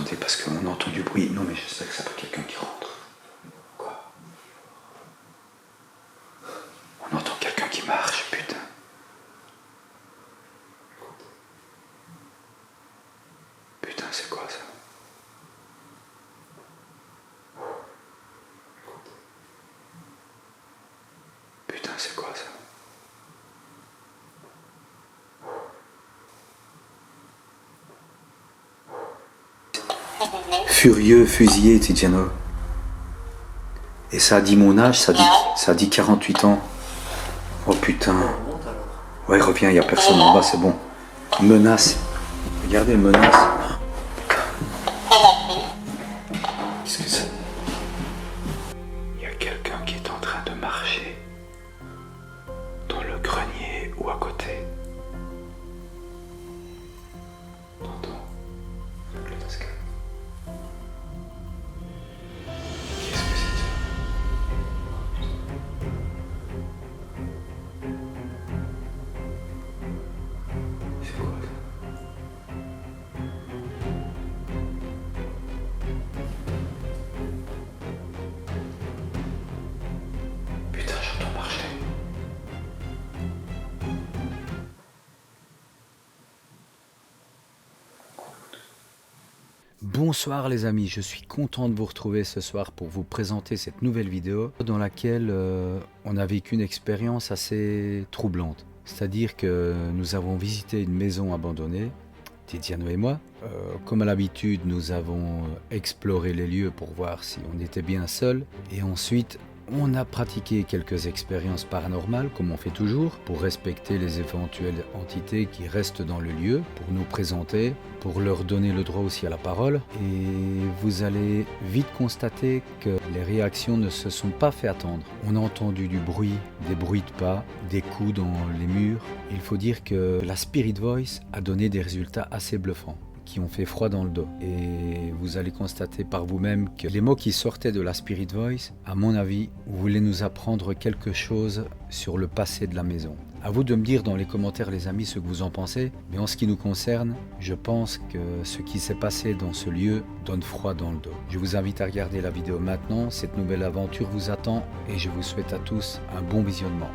attendez, parce qu'on entend du bruit. Non, mais je sais que c'est pas quelqu'un qui rentre. Quoi? On entend quelqu'un qui marche, putain. Putain, c'est quoi ça? Putain, c'est quoi ça? Furieux, fusillé, Tiziano. Et ça a dit mon âge, ça a dit 48 ans. Oh putain. Ouais, reviens, il y a personne en bas, c'est bon. Menace. Regardez, menace. Qu'est-ce que c'est? Il y a quelqu'un qui est en train de marcher dans le grenier ou à côté. T'entends? Qu'est-ce que c'est ça? C'est quoi ça? Putain, j'entends marcher. Bonsoir les amis, je suis content de vous retrouver ce soir pour vous présenter cette nouvelle vidéo dans laquelle on a vécu une expérience assez troublante. C'est-à-dire que nous avons visité une maison abandonnée, Tiziano et moi. Comme à l'habitude, nous avons exploré les lieux pour voir si on était bien seul. Et ensuite, on a pratiqué quelques expériences paranormales, comme on fait toujours, pour respecter les éventuelles entités qui restent dans le lieu, pour nous présenter, pour leur donner le droit aussi à la parole. Et vous allez vite constater que les réactions ne se sont pas fait attendre. On a entendu du bruit, des bruits de pas, des coups dans les murs. Il faut dire que la Spirit Voice a donné des résultats assez bluffants, qui ont fait froid dans le dos. Et vous allez constater par vous-même que les mots qui sortaient de la Spirit Voice, à mon avis, voulaient nous apprendre quelque chose sur le passé de la maison. À vous de me dire dans les commentaires, les amis, ce que vous en pensez. Mais en ce qui nous concerne, je pense que ce qui s'est passé dans ce lieu donne froid dans le dos. Je vous invite à regarder la vidéo maintenant. Cette nouvelle aventure vous attend et je vous souhaite à tous un bon visionnement.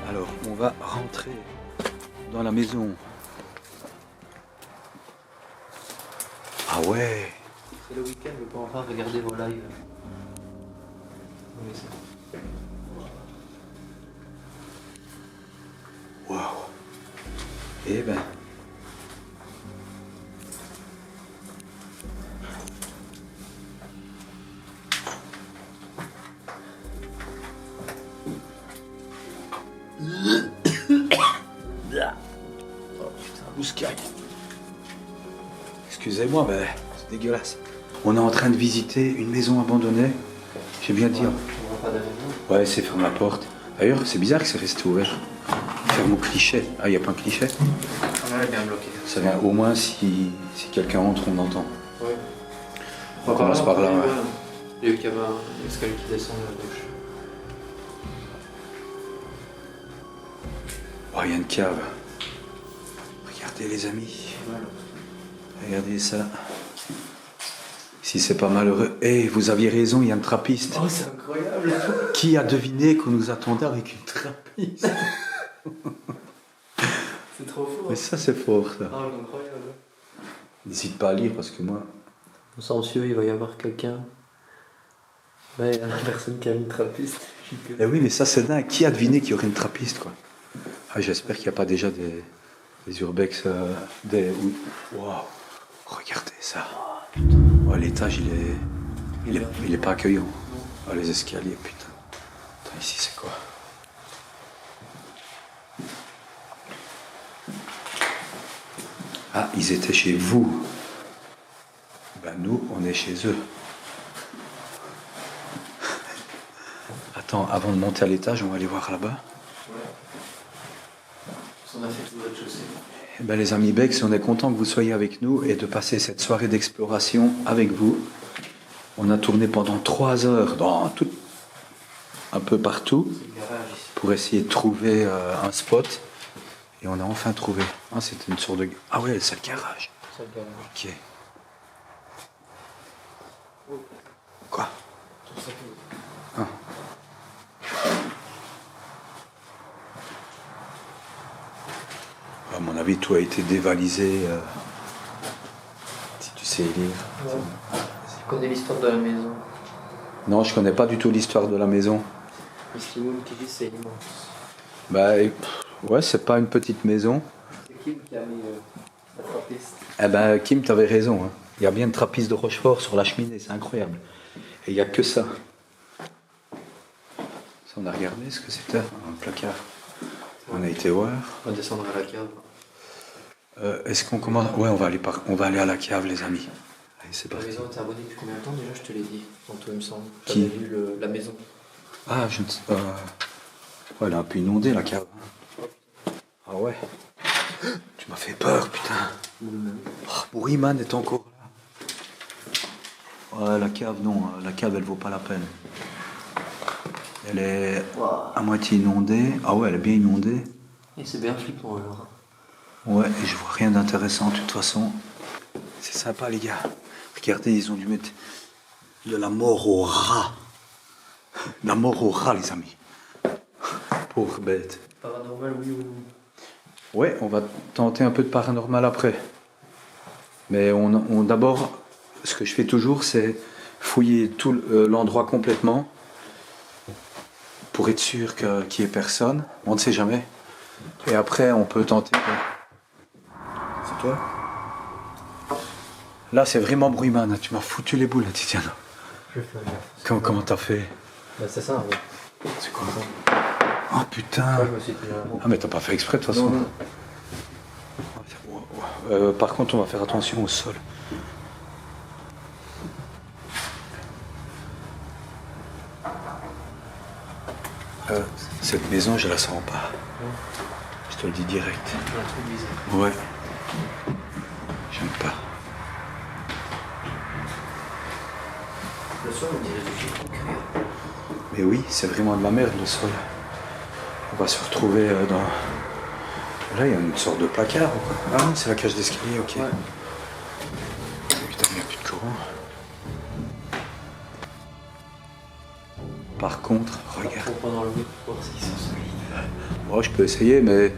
Alors, on va rentrer dans la maison. Ah ouais. C'est le week-end, je peux enfin regarder vos lives. Oui, c'est... Waouh. Eh ben. Oh putain, bouscaille. Excusez-moi, mais c'est dégueulasse. On est en train de visiter une maison abandonnée. J'ai bien dit. On voit pas de raison. Ouais, c'est ferme la porte. D'ailleurs, c'est bizarre que ça reste ouvert. Ferme au cliché. Ah, il n'y a pas un cliché? On est bien bloqué. Ça vient au moins si quelqu'un entre, on entend. Ouais. On commence par là. Ouais. Il y a eu qu'il y avait un escalier qui descend à gauche. Oh, il y a une cave. Regardez les amis. Voilà. Regardez ça. Si c'est pas malheureux. Eh, vous aviez raison, il y a une trappiste. Oh, c'est incroyable. Qui a deviné qu'on nous attendait avec une trappiste? C'est trop fort. Mais ça, c'est fort, ça. Ah, incroyable. N'hésite pas à lire parce que moi. Silencieux, il va y avoir quelqu'un. Ouais, il y a la personne qui a mis une trappiste. Eh oui, mais ça, c'est dingue. Qui a deviné qu'il y aurait une trappiste, quoi? Ah, j'espère qu'il n'y a pas déjà des urbex. Waouh! Regardez ça. Oh, l'étage, il est pas accueillant. Oh, les escaliers, putain. Attends, ici, c'est quoi? Ah, ils étaient chez vous. Ben, nous, on est chez eux. Attends, avant de monter à l'étage, on va aller voir là-bas. On a fait tout le rez-de-chaussée. Eh ben, les amis Bex, on est content que vous soyez avec nous et de passer cette soirée d'exploration avec vous. On a tourné pendant 3 heures un peu partout C'est le garage ici. pour essayer de trouver un spot. Et on a enfin trouvé. Ah, c'était une sorte de... Ah ouais, c'est le garage. C'est le garage. Ok. Quoi? Tout ça, tout. Ah. À mon avis, tout a été dévalisé. Si tu sais lire. Ouais. Tu connais l'histoire de la maison. Non, je connais pas du tout l'histoire de la maison. Ici, où qui dit c'est immense. Bah, ouais, c'est pas une petite maison. C'est Kim qui a mis la trappiste. Eh ben, Kim, t'avais raison. Hein. Il y a bien une trappiste de Rochefort sur la cheminée, c'est incroyable. Et il n'y a que ça. Ça, on a regardé ce que c'était, un placard. On a été voir. On va descendre à la cave. Est-ce qu'on commence? Ouais, on va aller à la cave, les amis. Allez, c'est La parti. maison était abonnée depuis combien de temps déjà? Je te l'ai dit, tantôt il me semble. Qui? J'avais lu la maison. Ah, je ne sais pas. Ouais, elle a un peu inondé, la cave. Ah ouais. Tu m'as fait peur, putain. Oh, Bouriman est encore là. Ouais, la cave, non. La cave, elle vaut pas la peine. Elle est à moitié inondée. Ah ouais, elle est bien inondée. Et c'est bien flippant alors. Ouais, et je vois rien d'intéressant de toute façon. C'est sympa, les gars. Regardez, ils ont dû mettre de la mort au rat. La mort au rat, les amis. Pauvre bête. Paranormal, oui ou non? Ouais, on va tenter un peu de paranormal après. Mais d'abord, ce que je fais toujours, c'est fouiller tout l'endroit complètement pour être sûr qu'il n'y ait personne. On ne sait jamais. Et après, on peut tenter. C'est toi? Là, c'est vraiment Bruyman. Tu m'as foutu les boules, Tiziana. Je fais gaffe. Comment t'as fait? Bah, c'est ça, ouais. C'est quoi? Oh putain! Ouais, je me suis dit, Ah, mais t'as pas fait exprès de toute façon. Non, non. Par contre, on va faire attention au sol. Cette maison, je la sens pas. Je te le dis direct. Il y a un truc bizarre. Ouais. J'aime pas. Le sol, on dirait du fil concret. Mais oui, c'est vraiment de la merde le sol. On va se retrouver dans... Là, il y a une sorte de placard. Ou quoi? Ah non, c'est la cage d'escalier, ok. Ouais. Putain, il n'y a plus de courant. Par contre, regarde. Faut pas enlever pour voir s'ils sont solides. Moi, je peux essayer, mais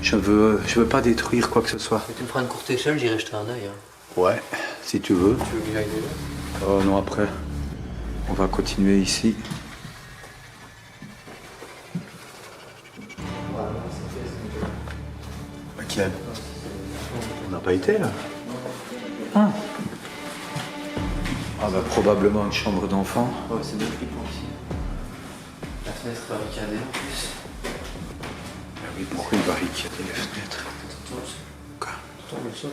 je veux pas détruire quoi que ce soit. Mais tu me feras une courte échelle, j'irai jeter un œil. Hein. Ouais, si tu veux. Tu veux que j'aille déjà? Oh non, après. On va continuer ici. Voilà, c'est fait. Laquelle? On n'a pas été là? Ah. Ah bah probablement une chambre d'enfant. Ouais, c'est bien flippant ici. La fenêtre barricadée en plus. Ah oui, pourquoi il barricade les fenêtres? Quoi? Tu tombes le sol?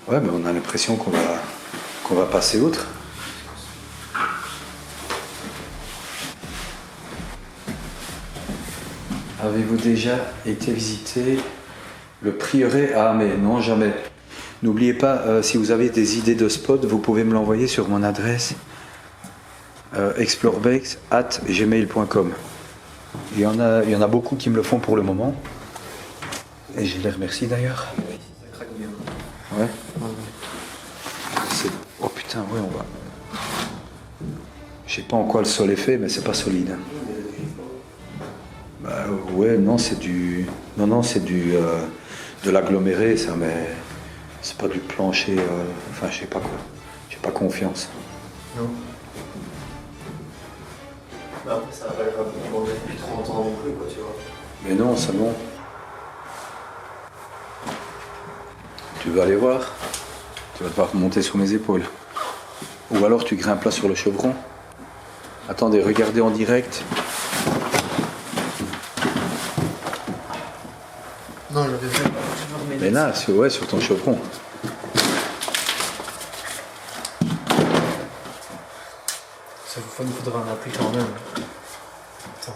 Ouais, mais on a l'impression qu'on va passer outre. Avez-vous déjà été visiter le prieuré à Amé? Non, jamais. N'oubliez pas, si vous avez des idées de spots, vous pouvez me l'envoyer sur mon adresse explorebex@gmail.com. Il y en a beaucoup qui me le font pour le moment. Et je les remercie d'ailleurs. Ici, ça craque bien. Ouais. Ouais. Oh putain, ouais, on va. sais pas en quoi le sol est fait, mais c'est pas solide. Hein. Bah, ouais, non, c'est du. Non, c'est du. De l'aggloméré, ça, mais. C'est pas du plancher. Enfin, je sais pas quoi. J'ai pas confiance. Non. Mais après, ça va pas être abandonné depuis 30 ans non plus, quoi, tu vois. Mais non, ça non. Tu veux aller voir? Tu vas devoir monter sur mes épaules. Ou alors tu grimpes là sur le chevron. Attendez, regardez en direct. Non, je vais faire. Mais là, ouais, sur ton chevron. Il nous faudra un appui quand même. Attends.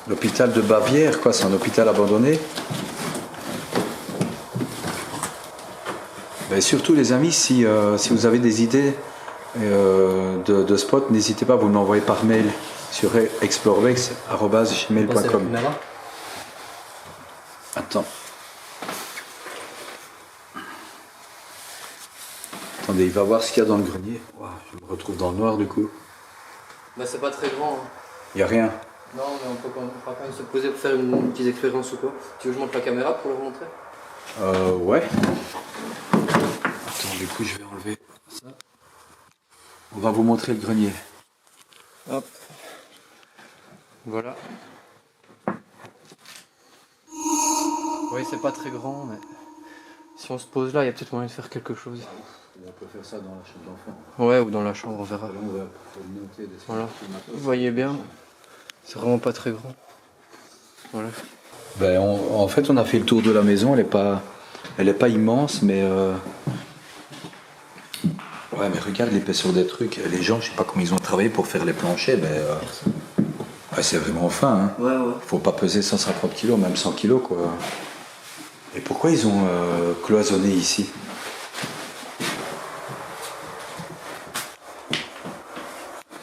L'hôpital de Bavière, quoi, c'est un hôpital abandonné. Et surtout les amis, si vous avez des idées de spots, n'hésitez pas, vous me l'envoyez par mail sur explorevex@gmail.com. Attends. Attendez, il va voir ce qu'il y a dans le grenier. Wow, je me retrouve dans le noir du coup. Bah c'est pas très grand. Hein. Il n'y a rien. Non, mais on peut quand même se poser pour faire une petite expérience ou quoi. Tu veux que je monte la caméra pour leur montrer? Ouais. Attends, du coup je vais enlever ça. On va vous montrer le grenier. Hop. Voilà. Oui, c'est pas très grand, mais si on se pose là, il y a peut-être moyen de faire quelque chose. On peut faire ça dans la chambre d'enfant. Ouais, ou dans la chambre, on verra. Voilà. Vous voyez bien, c'est vraiment pas très grand. Voilà. Ben, en fait, on a fait le tour de la maison. Elle est pas immense, mais ouais, mais regarde l'épaisseur des trucs. Les gens, je sais pas comment ils ont travaillé pour faire les planchers, mais ouais, c'est vraiment fin. Hein. Ouais. Faut pas peser 150 kg, même 100 kg, quoi. Et pourquoi ils ont cloisonné ici?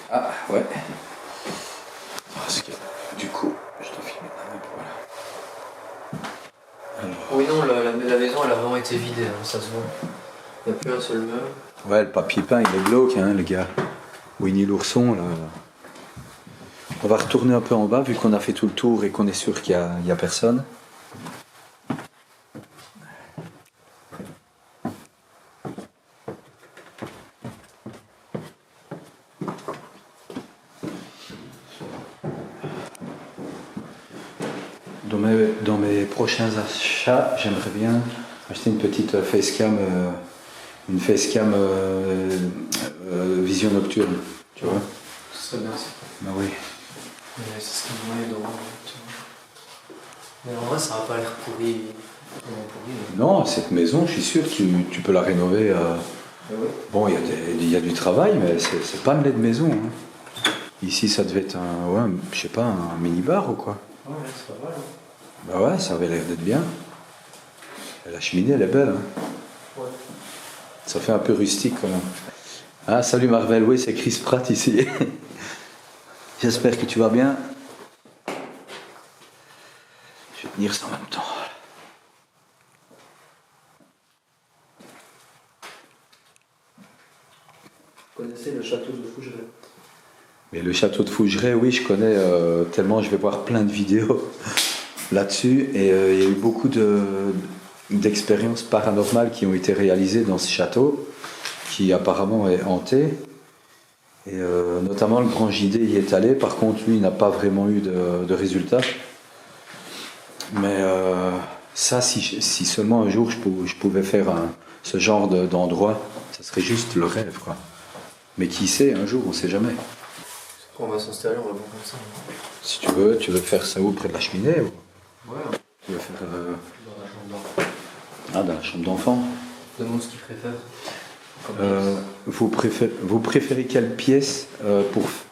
Ah, ouais. Parce que, du coup, je dois filmer la main, voilà. Oui, non, la maison, elle a vraiment été vidée, hein, ça se voit. Il n'y a plus un seul meuble. Ouais, le papier peint, il est glauque, hein, le gars. Winnie l'ourson, là. On va retourner un peu en bas, vu qu'on a fait tout le tour et qu'on est sûr qu'il y a personne. Dans mes prochains achats, j'aimerais bien acheter une petite facecam, vision nocturne, tu vois. Ce serait bien, ça. Bah oui. Mais c'est ce qu'il me moyen d'euros, tu vois. Mais en vrai, ça n'a pas l'air pourri. Non, cette maison, je suis sûr que tu peux la rénover. Ouais. Bon, il y a du travail, mais c'est pas une laide maison. Hein. Ici, ça devait être je sais pas, un mini-bar ou quoi. Ouais, c'est pas mal. Hein. Bah ouais, ça avait l'air d'être bien. Et la cheminée, elle est belle. Hein. Ouais. Ça fait un peu rustique quand même. Ah, salut Marvel, oui, c'est Chris Pratt ici. J'espère que tu vas bien. Je vais tenir ça en même temps. Vous connaissez le château de Fougeray? Mais le château de Fougeray, oui, je connais tellement je vais voir plein de vidéos là-dessus. Et il y a eu beaucoup d'expériences paranormales qui ont été réalisées dans ce château, qui apparemment est hanté. Et notamment le grand JD y est allé. Par contre, lui, il n'a pas vraiment eu de résultats. Mais ça, si seulement un jour je pouvais faire ce genre d'endroit, ça serait juste le rêve, quoi. Mais qui sait, un jour, on sait jamais. On va s'installer, on va voir comme ça. Si tu veux faire ça où, près de la cheminée ou... Ouais. Tu veux faire... Dans la chambre d'enfant. Ah, dans la chambre d'enfant. Demande ce qu'il préfère. Vous préférez quelle pièce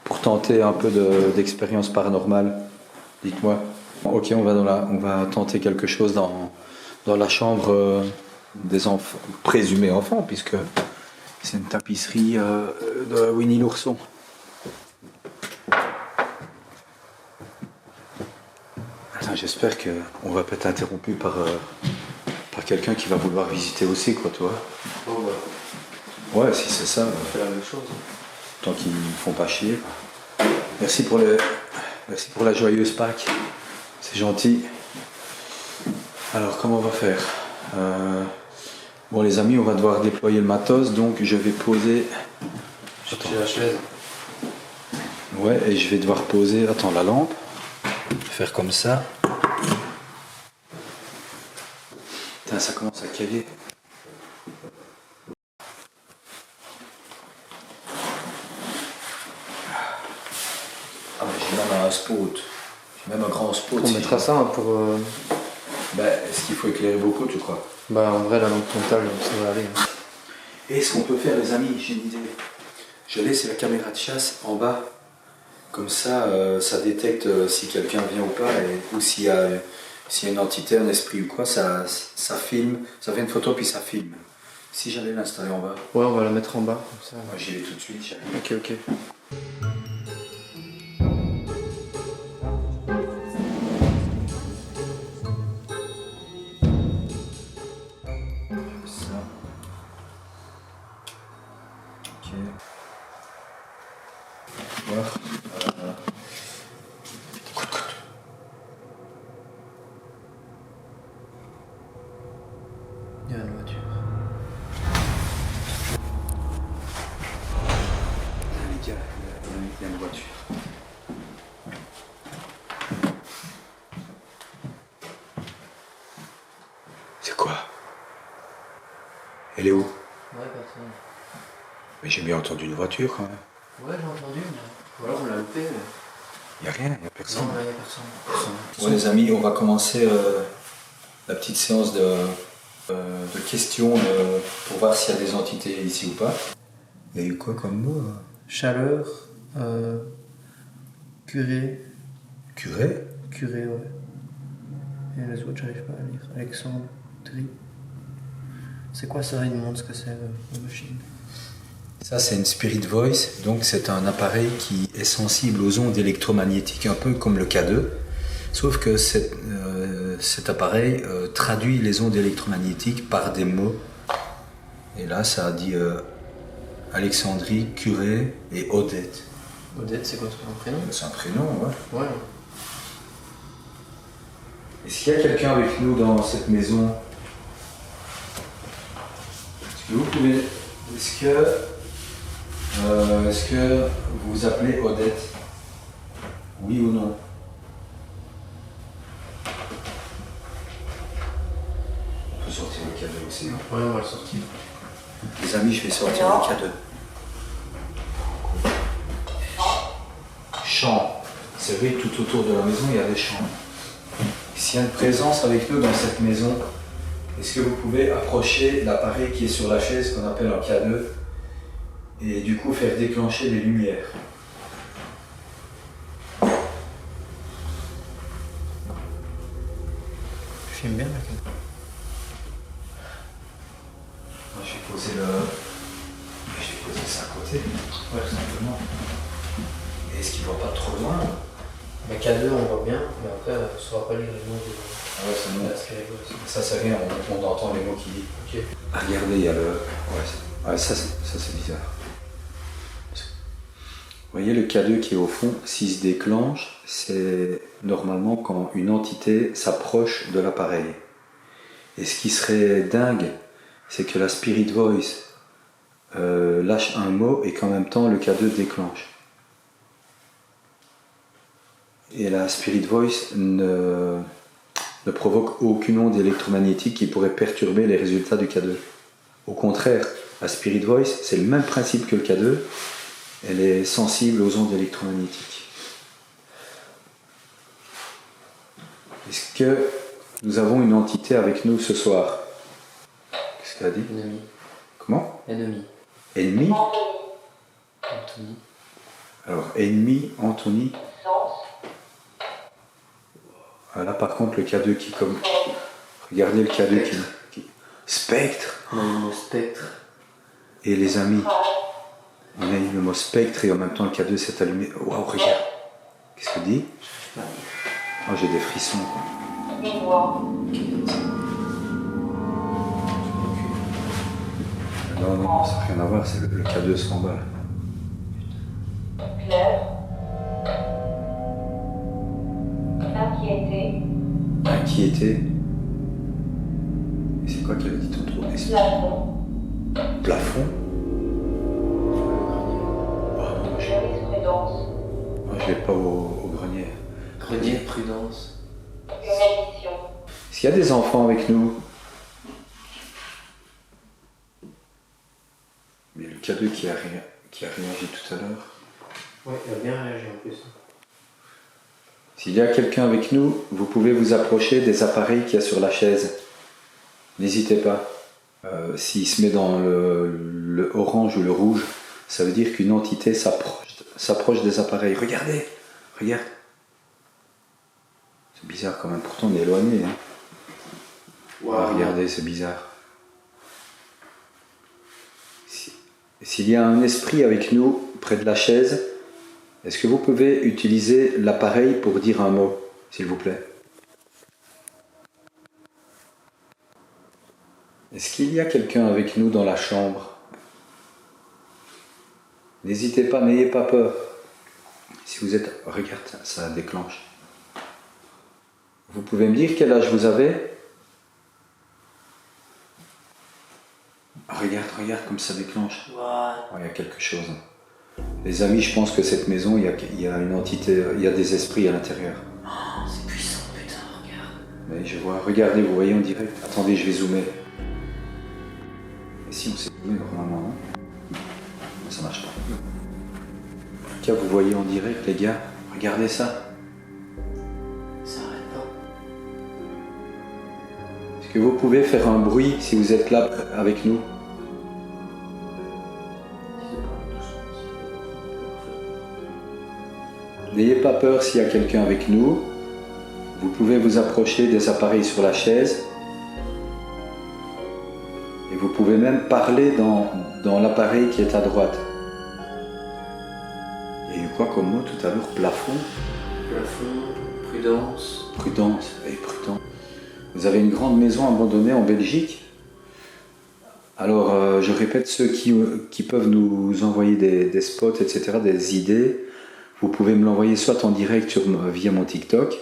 pour tenter un peu d'expérience paranormale? Dites-moi. Ok, on va tenter quelque chose dans la chambre des enfants, présumés enfants, puisque c'est une tapisserie de Winnie l'ourson. Attends, j'espère qu'on va pas être interrompu par quelqu'un qui va vouloir visiter aussi, quoi, toi. Bon, bah, Ouais, si c'est ça. on fait la même chose. tant qu'ils ne font pas chier. Merci pour la joyeuse Pâques, c'est gentil. Alors comment on va faire? Bon les amis, on va devoir déployer le matos, donc je vais poser... J'ai la chaise. Ouais, et je vais devoir poser, attends, la lampe, faire comme ça. Putain, ça commence à caler. Ah mais j'ai même un spot, j'ai même un grand spot. On mettra ça hein, pour... Bah, est-ce qu'il faut éclairer beaucoup, tu crois? Bah en vrai la lampe frontale, ça va aller. Hein. Et ce qu'on peut faire les amis, j'ai une idée. Je laisse la caméra de chasse en bas. Comme ça, ça détecte si quelqu'un vient ou pas, ou s'il y a une entité, un esprit ou quoi, ça filme, ça fait une photo puis ça filme. Si j'allais l'installer en bas. Ouais, on va la mettre en bas, comme ça. Moi j'y vais tout de suite, j'arrive. Ok. Ça. Ok. Voir. Il y a une voiture. Les gars, il y a une voiture. C'est quoi? Elle est où? Ouais, personne. Mais j'ai bien entendu une voiture quand même. Ouais, j'ai entendu, mais... Ou alors on l'a loupé, mais... Il n'y a rien, il n'y a personne. Non, là, il n'y a personne. Bon les amis, on va commencer la petite séance de questions pour voir s'il y a des entités ici ou pas. Il y a eu quoi comme mot? Chaleur, curé, Curé? ouais. Et les autres, j'arrive pas à lire. Alexandrie. C'est quoi ça? Il me montre ce que c'est, la machine. Ça c'est une Spirit Voice, donc c'est un appareil qui est sensible aux ondes électromagnétiques, un peu comme le K2, sauf que cet appareil traduit les ondes électromagnétiques par des mots. Et là ça a dit Alexandrie, curé et Odette. Odette, c'est quoi ton prénom? C'est un prénom, ouais. Ouais. Est-ce qu'il y a quelqu'un avec nous dans cette maison? Est-ce que vous pouvez... Est-ce que vous vous appelez Odette? Oui ou non? On peut sortir le cadeau aussi. Hein. Ouais, on va le sortir. Les amis, je vais sortir le cadeau. Champs. C'est vrai, tout autour de la maison, il y a des champs. S'il y a une présence avec nous dans cette maison, est-ce que vous pouvez approcher l'appareil qui est sur la chaise, qu'on appelle un K2, et du coup faire déclencher les lumières? Je filme bien la caméra. Moi, je vais poser ça à côté, ouais, simplement. Et est-ce qu'il ne voit pas trop loin? La K2, on voit bien, mais après, on ne saura pas lire les mots de... Ah ouais, c'est bon. Ça c'est rien, on entend les mots qu'il dit. Ok. Ah, regardez, il y a le... Ouais, ça c'est bizarre. Vous voyez le K2 qui est au fond, s'il se déclenche, c'est normalement quand une entité s'approche de l'appareil. Et ce qui serait dingue, c'est que la Spirit Voice lâche un mot et qu'en même temps le K2 déclenche. Et la Spirit Voice ne provoque aucune onde électromagnétique qui pourrait perturber les résultats du K2. Au contraire, la Spirit Voice, c'est le même principe que le K2, elle est sensible aux ondes électromagnétiques. Est-ce que nous avons une entité avec nous ce soir? Qu'est-ce qu'elle a dit? Ennemi. Comment? Ennemi. Ennemi? Anthony. Alors, ennemi, Anthony. Là par contre le K2 qui comme... Regardez le K2 qui... Spectre. On a eu le spectre. Et les amis, on a eu le mot spectre et en même temps le K2 s'est allumé. Waouh, regarde. Qu'est-ce qu'il dit? Oh, j'ai des frissons. Non, ça n'a rien à voir, c'est le K2 en bas. Fleur. Inquiété. Inquiété. Et c'est quoi qu'elle a dit tantôt? Plafond. Plafond? Jurisprudence. Moi, je vais pas au grenier. Grenier, prudence. Juridiction. Est-ce qu'il y a des enfants avec nous? Mais le K2 qui a réagi tout à l'heure. Ouais, il a bien réagi en plus. S'il y a quelqu'un avec nous, vous pouvez vous approcher des appareils qu'il y a sur la chaise. N'hésitez pas. S'il se met dans le orange ou le rouge, ça veut dire qu'une entité s'approche des appareils. Regardez, regarde. C'est bizarre quand même, pourtant on est éloigné. Hein. Wow. Ah, regardez, c'est bizarre. S'il y a un esprit avec nous près de la chaise, est-ce que vous pouvez utiliser l'appareil pour dire un mot, s'il vous plaît? Est-ce qu'il y a quelqu'un avec nous dans la chambre? N'hésitez pas, n'ayez pas peur. Si vous êtes... Regarde, ça déclenche. Vous pouvez me dire quel âge vous avez? Regarde comme ça déclenche. Wow. Oh, il y a quelque chose. Les amis, je pense que cette maison, il y a une entité, il y a des esprits à l'intérieur. Oh, c'est puissant, putain, regarde. Mais je vois, regardez, vous voyez en direct. Attendez, je vais zoomer. Et si on s'est zoomé normalement, non? Ça marche pas. Tiens, vous voyez en direct, les gars. Regardez ça. Ça arrête pas. Est-ce que vous pouvez faire un bruit si vous êtes là avec nous? N'ayez pas peur s'il y a quelqu'un avec nous. Vous pouvez vous approcher des appareils sur la chaise. Et vous pouvez même parler dans l'appareil qui est à droite. Il y a eu quoi comme mot tout à l'heure? Plafond? Plafond, prudence. Prudence, et prudence. Vous avez une grande maison abandonnée en Belgique. Alors, je répète, ceux qui peuvent nous envoyer des spots, etc., des idées, vous pouvez me l'envoyer soit en direct via mon TikTok,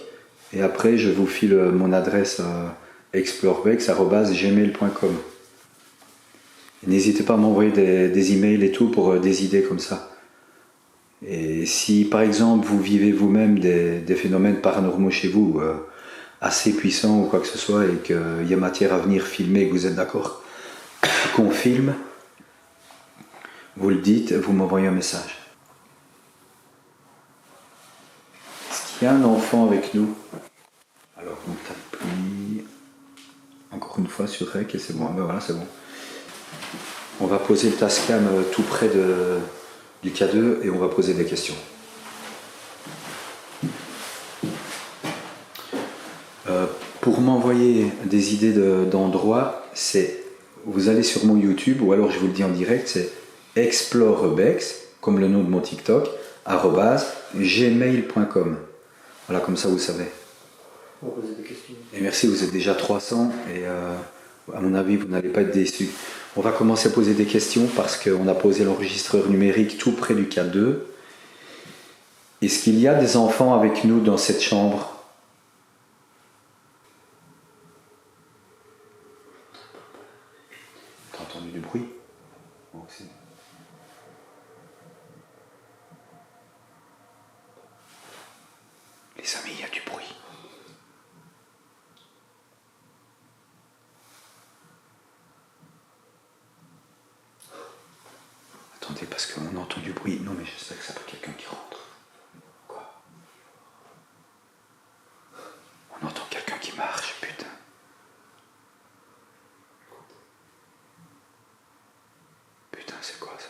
et après je vous file mon adresse explorebex@gmail.com. N'hésitez pas à m'envoyer des emails et tout pour des idées comme ça. Et si par exemple vous vivez vous-même des phénomènes paranormaux chez vous, assez puissants ou quoi que ce soit, et qu'il y a matière à venir filmer, que vous êtes d'accord qu'on filme, vous le dites, vous m'envoyez un message. Est-ce qu'il y a un enfant avec nous? Alors on appuie encore une fois sur REC et c'est bon. Ben voilà, c'est bon. On va poser le Tascam tout près du K2 et on va poser des questions. Pour m'envoyer des idées d'endroits, vous allez sur mon YouTube, ou alors je vous le dis en direct, c'est explorebex, comme le nom de mon TikTok, @gmail.com. Voilà, comme ça vous savez. On va poser des questions. Et merci, vous êtes déjà 300 et à mon avis vous n'allez pas être déçus. On va commencer à poser des questions parce qu'on a posé l'enregistreur numérique tout près du K2. Est-ce qu'il y a des enfants avec nous dans cette chambre? T'as entendu du bruit? Moi aussi. Les amis, il y a du bruit. Attendez, parce qu'on entend du bruit. Non, mais j'espère que ça peut être quelqu'un qui rentre. Quoi? On entend quelqu'un qui marche, putain. Putain, c'est quoi ça?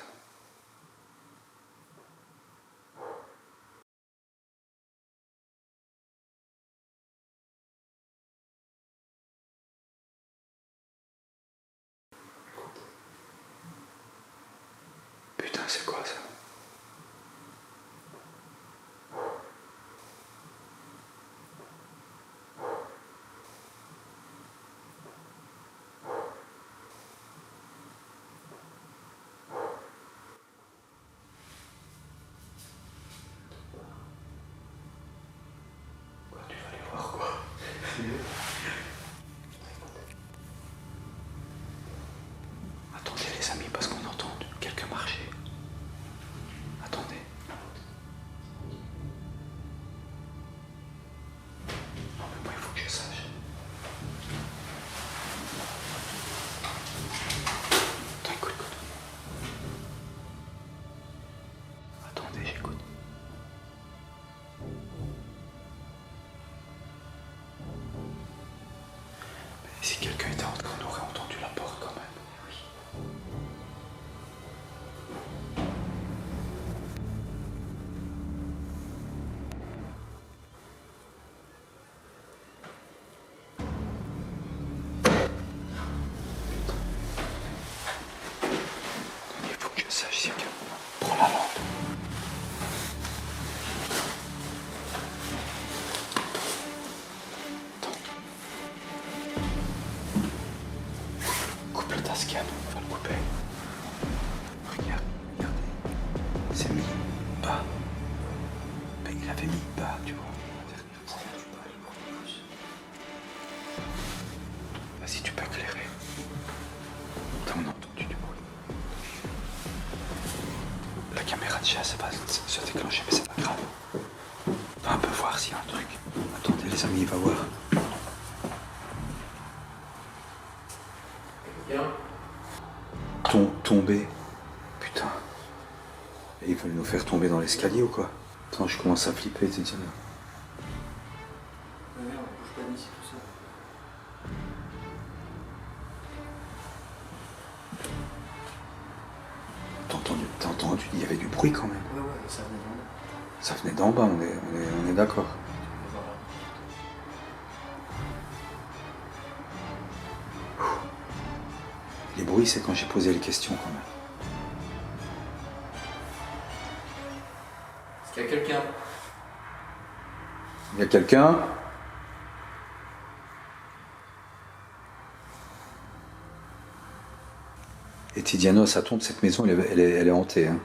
Putain, c'est quoi ça? Et si quelqu'un était entré, on aurait entendu la porte quand même. Il faut que je sache si quelqu'un prend la lampe. Coupe le Tascam, on va le couper. Regarde, regardez. C'est mis bas. Ben, il avait mis bas, tu vois. Vas-y, tu peux éclairer. Attends, on a entendu du bruit. La caméra de chasse va se déclencher, mais c'est pas grave. On va un peu voir s'il y a un truc. Attendez les amis, il va voir. Tomber. Putain. Et ils veulent nous faire tomber dans l'escalier ou quoi? Attends, je commence à flipper, tu dis là. T'as entendu, il y avait du bruit quand même. Ouais, ça venait d'en bas. Ça venait d'en bas, on est d'accord. Les bruits, c'est quand j'ai posé les questions quand même. Est-ce qu'il y a quelqu'un? Il y a quelqu'un? Et Tidiano, ça tombe, cette maison, elle est hantée. Hein.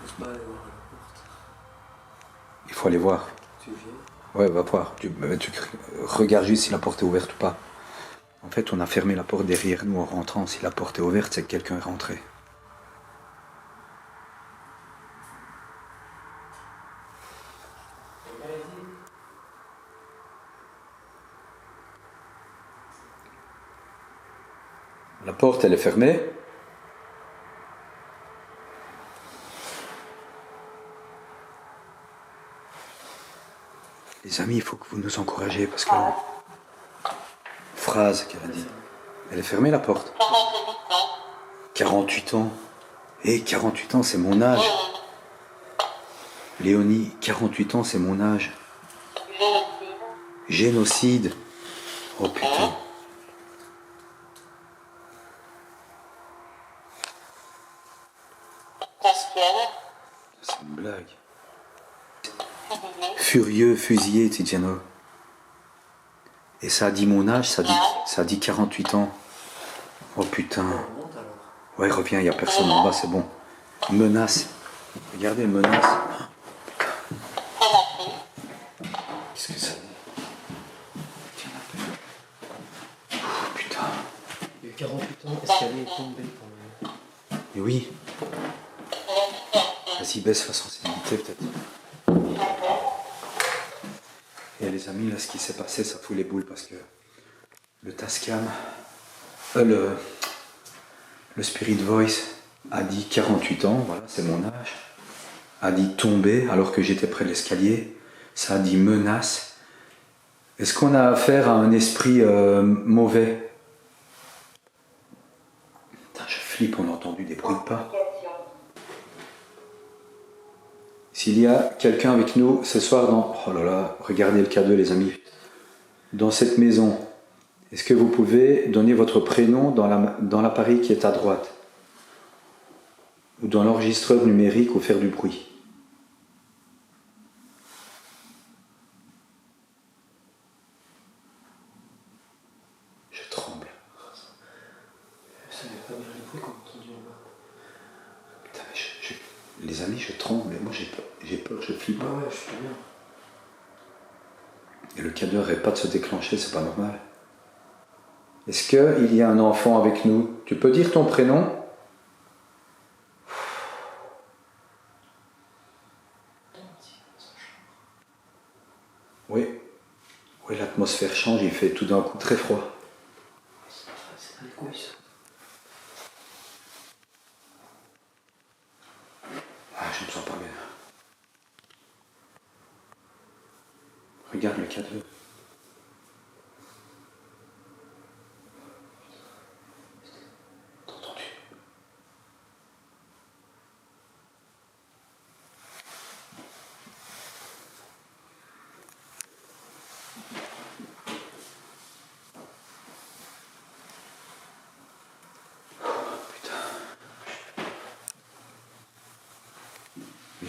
On se bat aller voir à la porte. Il faut aller voir. Tu viens? Ouais, va voir. Tu regarde juste si la porte est ouverte ou pas. En fait, on a fermé la porte derrière nous en rentrant. Si la porte est ouverte, c'est que quelqu'un est rentré. La porte, elle est fermée. Les amis, il faut que vous nous encouragez parce que... Phrase qu'elle a dit. Elle est fermée la porte. 48 ans. Et 48 ans, c'est mon âge. Léonie, 48 ans, c'est mon âge. Génocide. Oh putain. C'est une blague. Furieux, fusillé, Tiziano. Et ça a dit mon âge, ça a dit 48 ans. Oh putain. Ouais, reviens, il n'y a personne en bas, c'est bon. Menace. Regardez, menace. Qu'est-ce que ça dit? Tiens, oh putain. Il y a 48 ans, l'escalier est tombé quand même. Mais oui. Vas-y, baisse la sensibilité peut-être. Et les amis, là, ce qui s'est passé, ça fout les boules parce que le Tascam, le Spirit Voice a dit 48 ans, voilà, c'est mon âge, a dit tomber alors que j'étais près de l'escalier, ça a dit menace. Est-ce qu'on a affaire à un esprit mauvais? Putain, je flippe, on a entendu des bruits de pas. S'il y a quelqu'un avec nous ce soir dans... Oh là là, regardez le cadeau les amis. Dans cette maison, est-ce que vous pouvez donner votre prénom dans l'appareil qui est à droite? Ou dans l'enregistreur numérique ou faire du bruit? Je tremble. Ça n'est pas bien les bruits qu'on a entendu en bas. Putain, mais les amis, je tremble. Mais moi, j'ai peur, je flippe. Ah ouais, je suis bien. Et le cadeau n'arrête pas de se déclencher, c'est pas normal. Est-ce qu'il y a un enfant avec nous? Tu peux dire ton prénom? Oui. Oui, l'atmosphère change, il fait tout d'un coup très froid. C'est les couilles, ça. Ah, je me sens pas bien. Regarde le cadeau.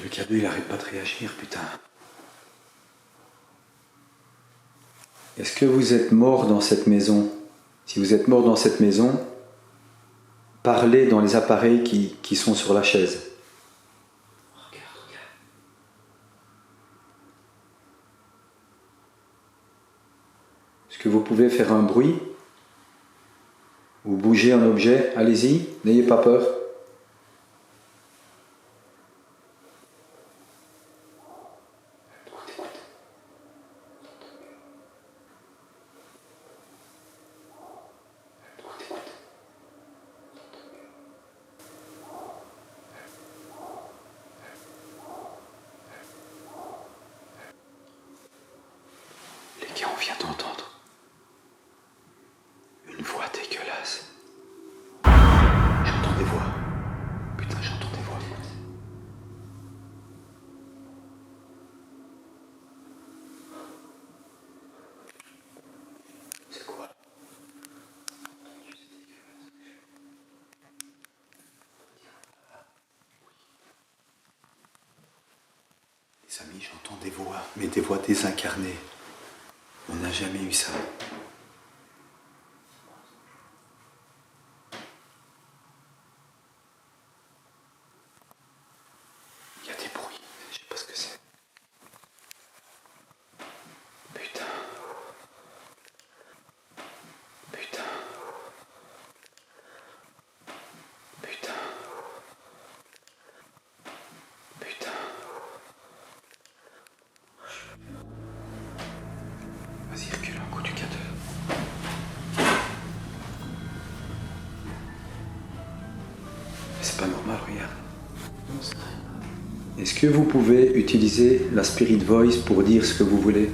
Le cadeau, il arrête pas de réagir, putain. Est-ce que vous êtes mort dans cette maison? Si vous êtes mort dans cette maison, parlez dans les appareils qui sont sur la chaise. Est-ce que vous pouvez faire un bruit? Ou bouger un objet? Allez-y, n'ayez pas peur. Les gars, on vient d'entendre une voix dégueulasse. J'entends des voix. Putain, j'entends des voix. C'est quoi? Les amis, j'entends des voix, mais des voix désincarnées. On n'a jamais eu ça. Il y a des bruits, je sais pas ce que c'est. Putain. Putain. Putain. Putain. Vas-y, recule un coup du cadeau. Mais c'est pas normal, regarde. Est-ce que vous pouvez utiliser la Spirit Voice pour dire ce que vous voulez?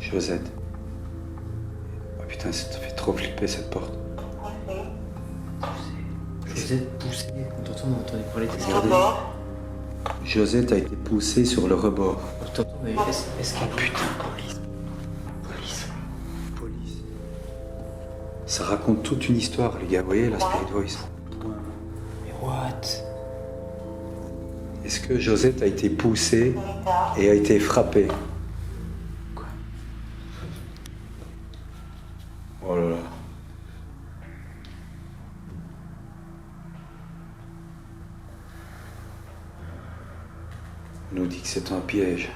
Josette. Oh putain, ça te fait trop flipper cette porte. Josette poussée. T'entends, on entendait parler de Regardez. Josette a été poussée sur le rebord. T'entends, mais est-ce qu'il y a Putain. Police. Ça raconte toute une histoire, les gars. Vous voyez la Spirit Voice? Mais what? Est-ce que Josette a été poussée et a été frappée? Quoi? Oh là là. On nous dit que c'est un piège.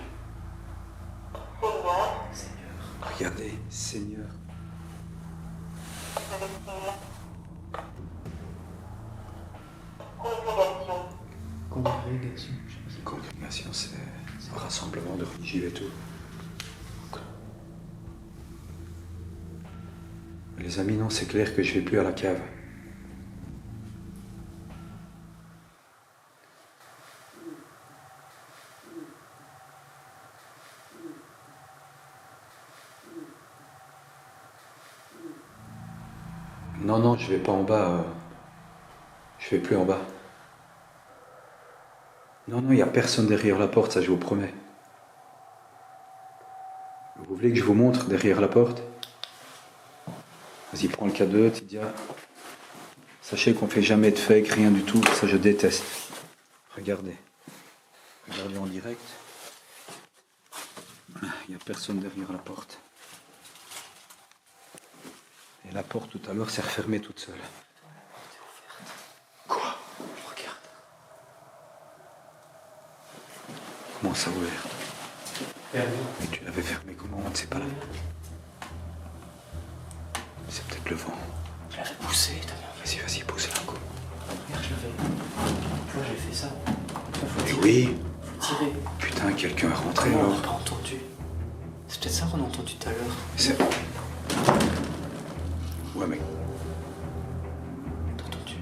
Regardez, Seigneur. Congrégation. Congrégation, c'est un rassemblement de religieux et tout. Les amis, non, c'est clair que je vais plus à la cave. Non, non, je vais pas en bas. Je vais plus en bas. Non, non, il n'y a personne derrière la porte, ça je vous promets. Vous voulez que je vous montre derrière la porte? Vas-y, prends le cadeau, Tidia. Sachez qu'on fait jamais de fake, rien du tout, ça je déteste. Regardez. Regardez en direct. Il n'y a personne derrière la porte. Et la porte tout à l'heure s'est refermée toute seule. Quoi? Regarde. Comment ça ouvert? Mais tu l'avais fermée comment? On ne sait pas là. C'est peut-être le vent. Je l'avais poussé, t'as bien fait. Vas-y, pousse là un coup. Regarde, je l'avais. Tu vois, j'ai fait ça. Mais oui. Faut tirer. Putain, quelqu'un est rentré Comment on alors. n'a pas entendu? C'est peut-être ça qu'on a entendu tout à l'heure. C'est... Ouais, mais... T'as entendu?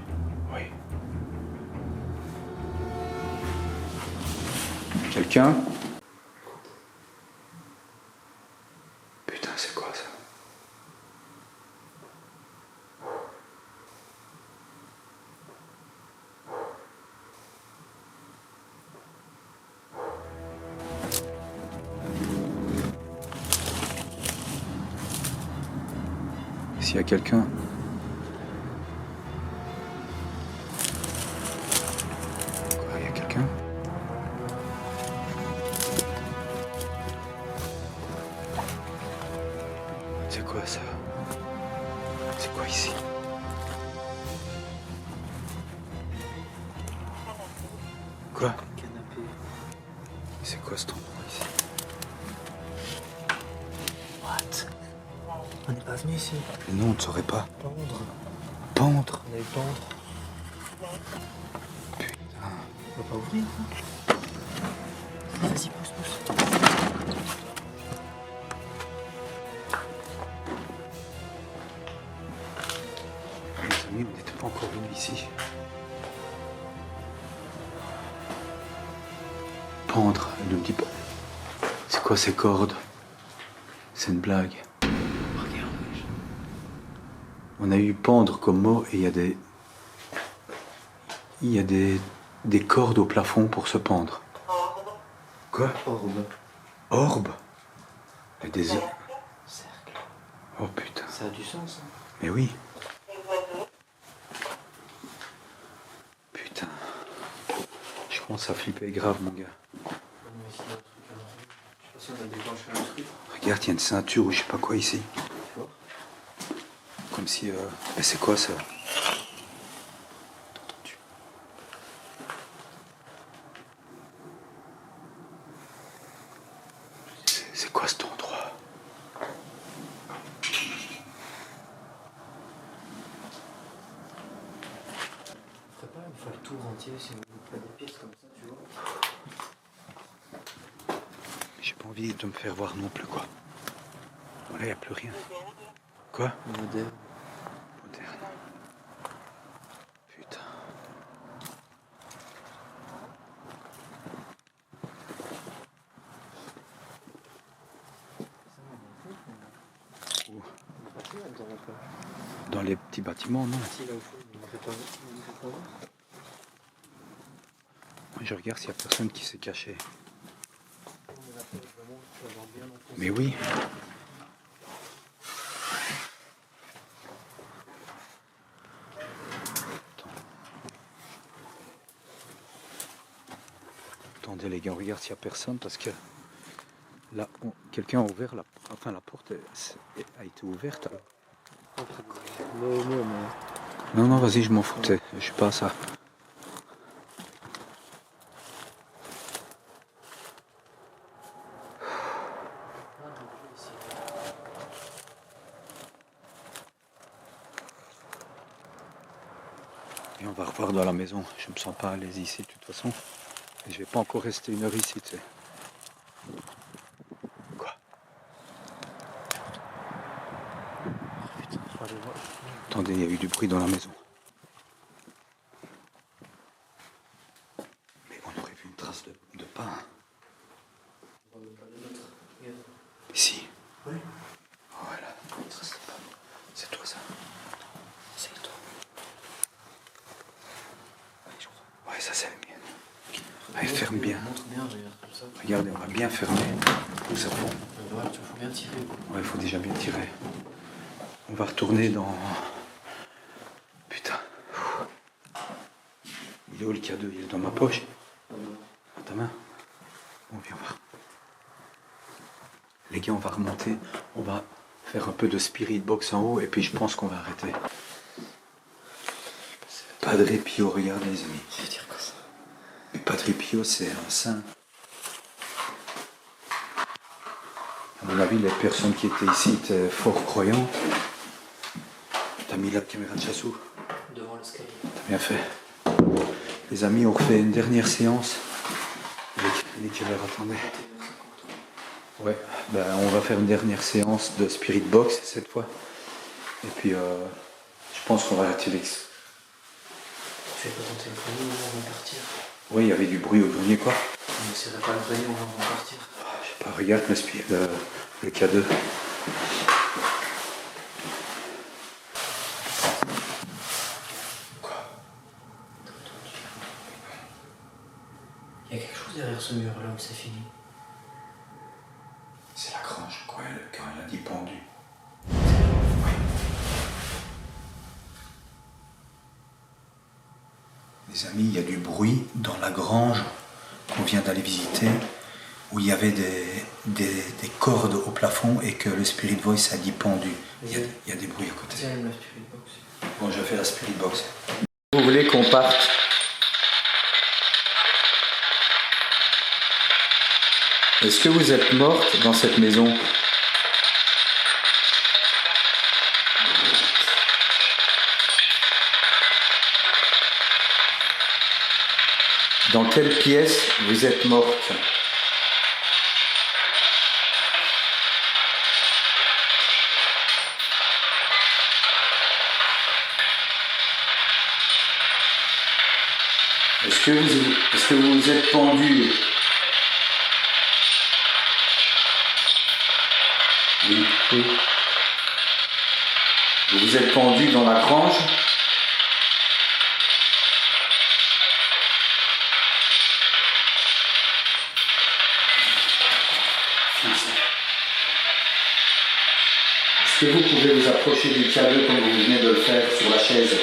Oui. Quelqu'un? Putain, c'est quoi ça? S'il y a quelqu'un... Quoi, il y a quelqu'un? C'est quoi ça? C'est quoi ici? Quoi? Canapé. C'est quoi cet endroit ici? What? On n'est pas venu ici. Mais non, on ne saurait pas. Pendre. Pendre? On a eu pendre. Putain. On va pas ouvrir, hein? Vas-y, pousse. Les amis, on n'était pas encore venus ici. Pendre, elle ne me dit pas. C'est quoi ces cordes? C'est une blague. Regarde. On a eu pendre comme mot et il y a des cordes au plafond pour se pendre. Quoi? Orbe. Orbe? Et des... Cercle. Oh putain. Ça a du sens, hein? Mais oui. Putain. Je commence à flipper grave, mon gars. Je sais pas si on a déclenché un truc. Regarde, il y a une ceinture ou je sais pas quoi ici. Tu vois? Comme si... Mais c'est quoi ça? C'est quoi cet endroit? On ferait pas une fois le tour entier si on veut pas des pistes comme ça, tu vois? J'ai pas envie de me faire voir non plus, quoi. Voilà, il n'y a plus rien. Quoi? Moderne. Moderne. Putain. Où? Dans les petits bâtiments, non? Si, là au fond, on ne fait pas voir. Je regarde s'il n'y a personne qui s'est caché. On a fait vraiment, tu vas voir bien dans ton Mais oui. Attendez les gars, on regarde s'il n'y a personne parce que là, quelqu'un a ouvert la... Enfin, la porte a été ouverte. Alors. Non. Non, vas-y, je m'en foutais. Je suis pas à ça. Et on va revoir dans la maison. Je me sens pas à l'aise ici de toute façon. Et je vais pas encore rester 1 heure ici, tu sais. Quoi? Putain, faut aller voir. Attendez, il y a eu du bruit dans la maison. Mais on aurait vu une trace de pas. Hein. Ici. Oui. Voilà. C'est toi ça. C'est toi. Ouais, ça c'est la mienne. Allez, ferme bien. Montre bien, regarde comme ça. Regardez, on va bien fermer. Nous avons. Ouais, il faut bien tirer. Ouais, il faut déjà bien tirer. On va retourner dans... Putain. Il est où le cadeau? Il est dans ma poche. Dans ta main. Bon, viens voir. Les gars, on va remonter. On va faire un peu de spirit box en haut et puis je pense qu'on va arrêter. Padre Pio, regardez les amis. Je vais dire quoi ça? Padre Pio, c'est un saint. À mon avis, les personnes qui étaient ici étaient fort croyants. T'as mis la caméra de chassou? Devant l'escalier. T'as bien fait. Les amis, on refait une dernière séance. Il est quelle heure? Attendez. Ouais, ben, on va faire une dernière séance de Spirit Box cette fois. Et puis, je pense qu'on va arrêter l'ex. Tu fais pas ton téléphone avant de partir? Oui, il y avait du bruit au grenier, quoi. On n'essaierait pas le grenier avant de partir. Je sais pas, regarde le K2. Il y a quelque chose derrière ce mur là où c'est fini. C'est la grange, quoi, quand elle a dit pendu. Oui. Les amis, il y a du bruit dans la grange qu'on vient d'aller visiter, où il y avait des cordes au plafond et que le Spirit Voice a dit pendu. Il y a des bruits à côté. Bon, je fais la Spirit Box. Vous voulez qu'on parte? Est-ce que vous êtes morte dans cette maison? Dans quelle pièce vous êtes morte? Est-ce que vous vous êtes pendu? Oui. Oui. Vous vous êtes pendu dans la grange? Est-ce que vous pouvez vous approcher du cadeau comme vous venez de le faire sur la chaise?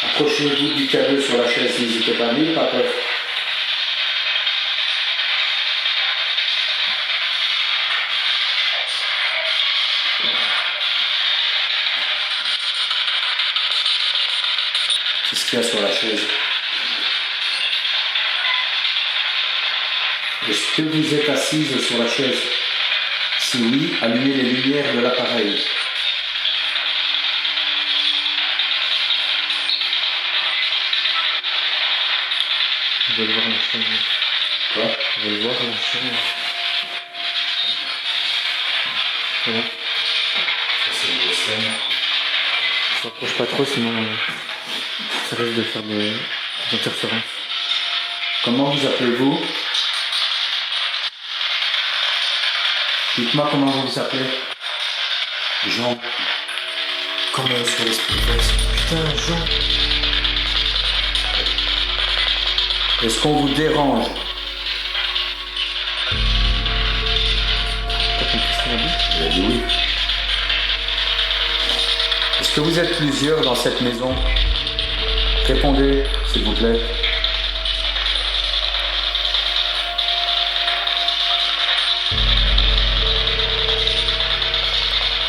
Approchez-vous du cadeau sur la chaise, n'hésitez pas, n'ayez pas peur. Qu'est-ce qu'il y a sur la chaise? Est-ce que vous êtes assise sur la chaise? Si oui, allumez les lumières de l'appareil. Je vais voir la chaîne. Quoi? Je vais voir la chaîne. Voilà. Ça, c'est une scène. Je ne m'approche pas trop, sinon ça risque de faire des interférences. Comment vous appelez-vous? Dites-moi comment vous vous appelez. Jean. Comment sur l'esprit de Voice? Putain, Jean. Est-ce qu'on vous dérange? T'as compris ce qu'on a dit? Il a dit oui. Est-ce que vous êtes plusieurs dans cette maison? Répondez, s'il vous plaît.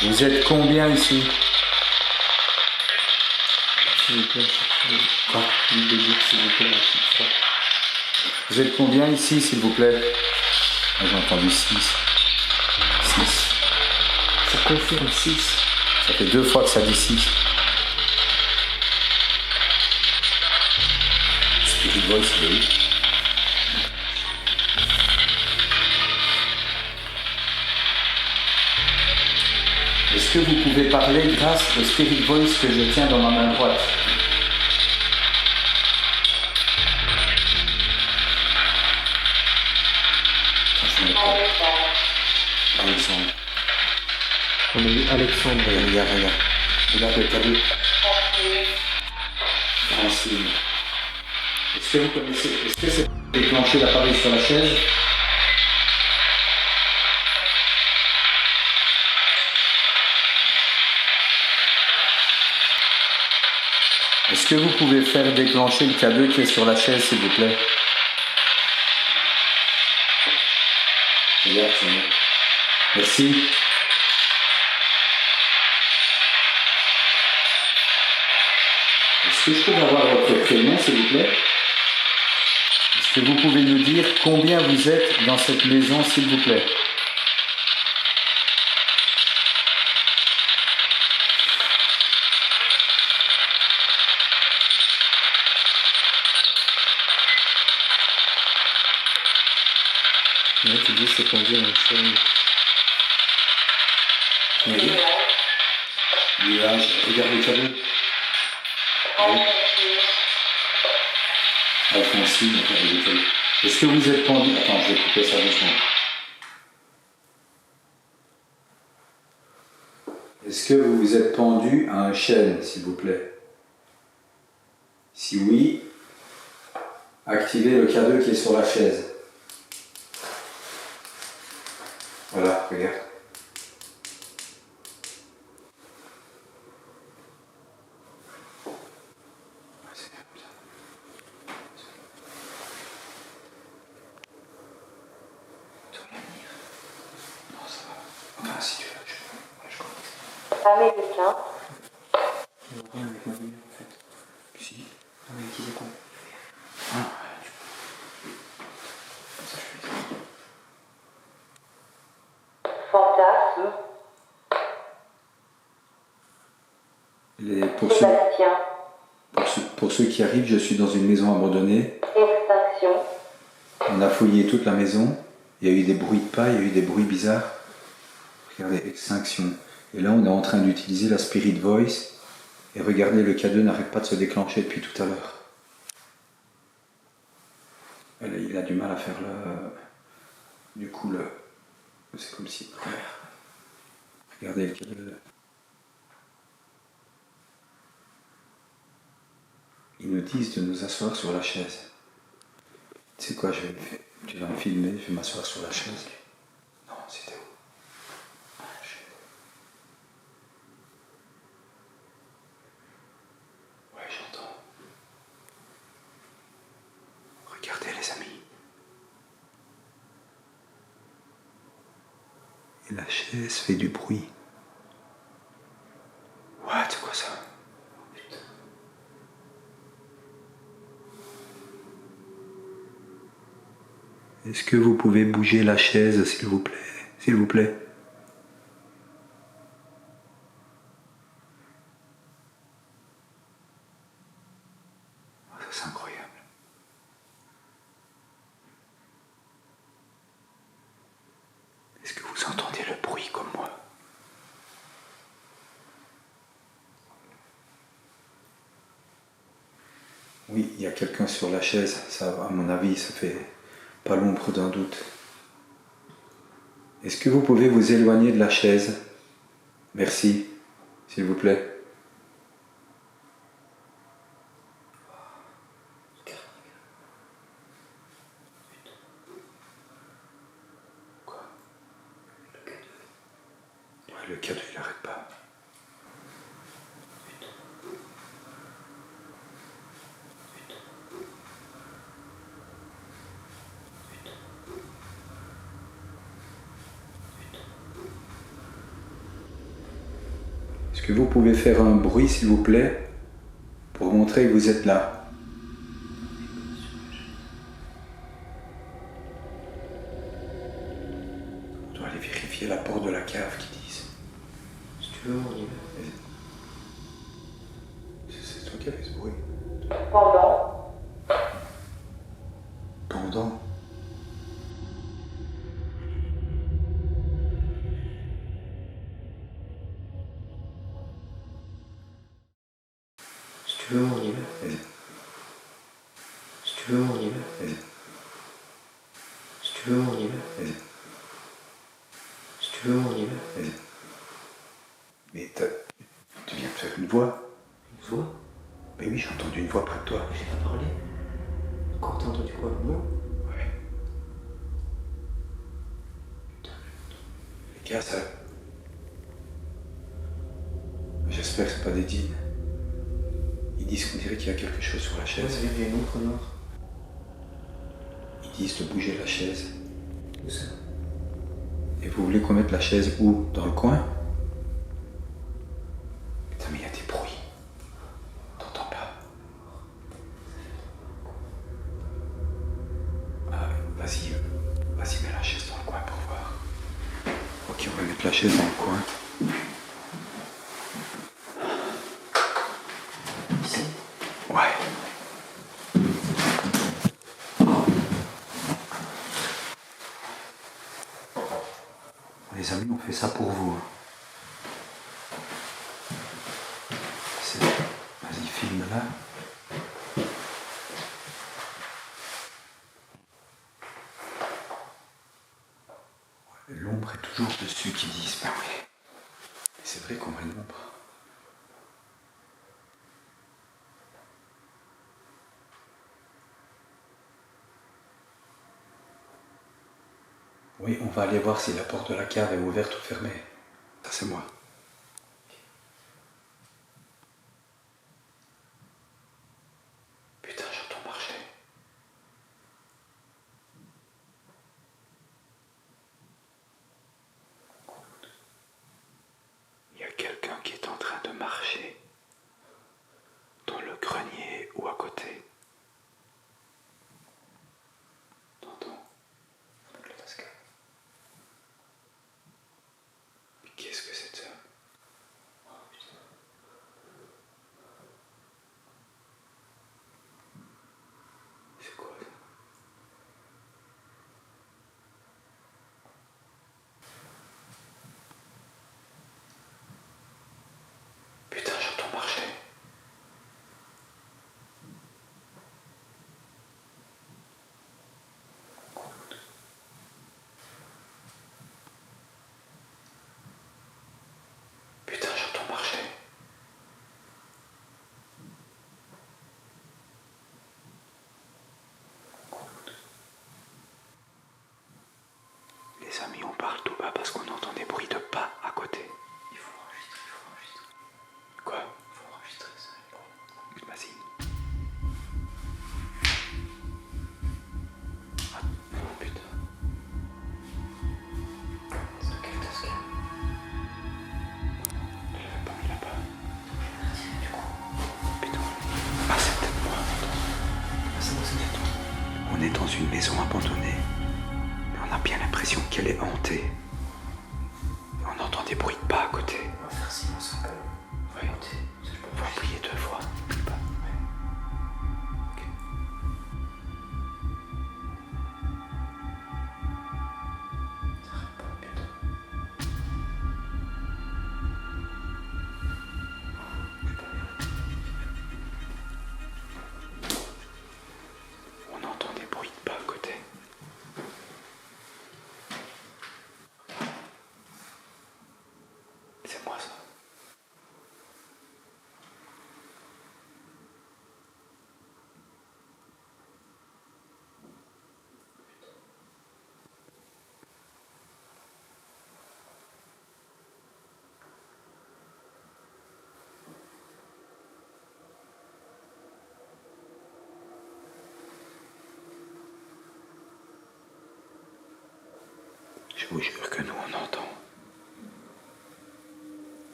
Vous êtes combien ici? S'il vous plaît. Quoi? Il veut dire s'il vous plaît, c'est ça. Vous êtes combien ici, s'il vous plaît? J'ai entendu 6. 6. Ça confirme 6. Ça fait 2 fois que ça dit 6. Spirit Voice, il est où? Est-ce que vous pouvez parler grâce au Spirit Voice que je tiens dans ma main droite? Alexandre. On a mis Alexandre. Regarde. Regarde le cadeau. Francine. Est-ce que vous connaissez? Est-ce que c'est déclenché l'appareil sur la chaise? Est-ce que vous pouvez faire déclencher le cadeau qui est sur la chaise, s'il vous plaît? Regarde, c'est bon. Merci. Est-ce que je peux avoir votre prénom, s'il vous plaît? Est-ce que vous pouvez nous dire combien vous êtes dans cette maison, s'il vous plaît? Là, tu dis c'est conduit en chaîne. Oui. Nuage, regarde le cadeau. Oui. Alphonsine, regarde le cadeau. Est-ce que vous êtes pendu? Attends, je vais couper ça doucement. Est-ce que vous vous êtes pendu à un chêne, s'il vous plaît? Si oui, activer le cadeau qui est sur la chaise. Voilà, regarde. C'est bien comme ça. Tu veux venir? Non, ça va. Enfin, si tu veux, je commence. Américain. Rien avec ma vie en fait. Si. On a utilisé quoi? Ah. Fantasme. Sébastien. Pour ceux qui arrivent, je suis dans une maison abandonnée. Extinction. On a fouillé toute la maison. Il y a eu des bruits de pas, il y a eu des bruits bizarres. Regardez, extinction. Et là, on est en train d'utiliser la Spirit Voice. Et regardez, le cadeau n'arrête pas de se déclencher depuis tout à l'heure. Il a du mal à faire le... Du coup, c'est comme si... Regardez le cadeau. Ils nous disent de nous asseoir sur la chaise. Tu sais quoi, tu vas me filmer, je vais m'asseoir sur la chaise. Non, c'était où? Ouais, j'entends. Regardez les amis. Et la chaise fait du bruit. What, c'est quoi ça? Est-ce que vous pouvez bouger la chaise, s'il vous plaît? S'il vous plaît. Ça, c'est incroyable. Est-ce que vous entendez le bruit comme moi? Oui, il y a quelqu'un sur la chaise. Ça, à mon avis, ça fait pas l'ombre d'un doute. Est-ce que vous pouvez vous éloigner de la chaise? Merci, s'il vous plaît. Quoi? Ouais, le cadeau, il n'arrête pas. Est-ce que vous pouvez faire un bruit, s'il vous plaît, pour montrer que vous êtes là? On doit aller vérifier la porte de la cave qui disent. Si tu veux, on y va. C'est toi qui avais ce bruit. Pendant. Pendant. Si tu veux, on y va. Vas-y. Si tu veux, on y va. Vas-y. Si tu veux, on y va. Vas-y. Si tu veux, on y va. Vas-y. Mais tu viens de faire une voix? Une voix? Mais oui, j'ai entendu une voix près de toi. J'ai pas parlé. Quand t'as entendu quoi? Moi? Ouais. Les gars, ça... J'espère que c'est pas des djinns. Ils disent qu'on dirait qu'il y a quelque chose sur la Ouais, chaise. il y a une ombre noire. Ils disent de bouger la chaise. Où ça? Et vous voulez qu'on mette la chaise où? Dans le coin? Putain, mais il y a des bruits. T'entends pas? Ah, vas-y, mets la chaise dans le coin pour voir. Ok, on va mettre la chaise dans le coin. Ici? Ouais. Les amis, on fait ça pour vous. Vas-y, filme là. L'ombre est toujours dessus qui disent. Ben oui. C'est vrai qu'on a une ombre. Oui, on va aller voir si la porte de la cave est ouverte ou fermée. Ça, c'est moi. Putain, j'entends marcher. Il y a quelqu'un qui est en train de marcher dans le grenier ou à côté. T'entends? Mais qu'est-ce que c'est ça? Oh putain. C'est quoi ça? Putain, j'entends marcher. Putain, j'entends marcher. Les amis, on parle tout bas parce qu'on entend des bruits de pas à côté. Il faut enregistrer. Quoi? Il faut enregistrer ça. Vas-y. Ah, oh putain. C'est de quelle tasse? Il l'avait pas mis là-bas. Du coup. Putain. Ah, c'est peut-être moi. Ah, c'est moi, c'est peut-être toi. On est dans une maison abandonnée. On a bien l'impression qu'elle est hantée. Et on entend des bruits de pas à côté. On va faire silence un peu. Oui. On va prier 2 fois. Plus bas. Oui. Ok. Ça arrête pas, putain. Je vais pas bien. On entend des bruits de pas à côté. C'est moi ça. Je vous jure que nous on entend.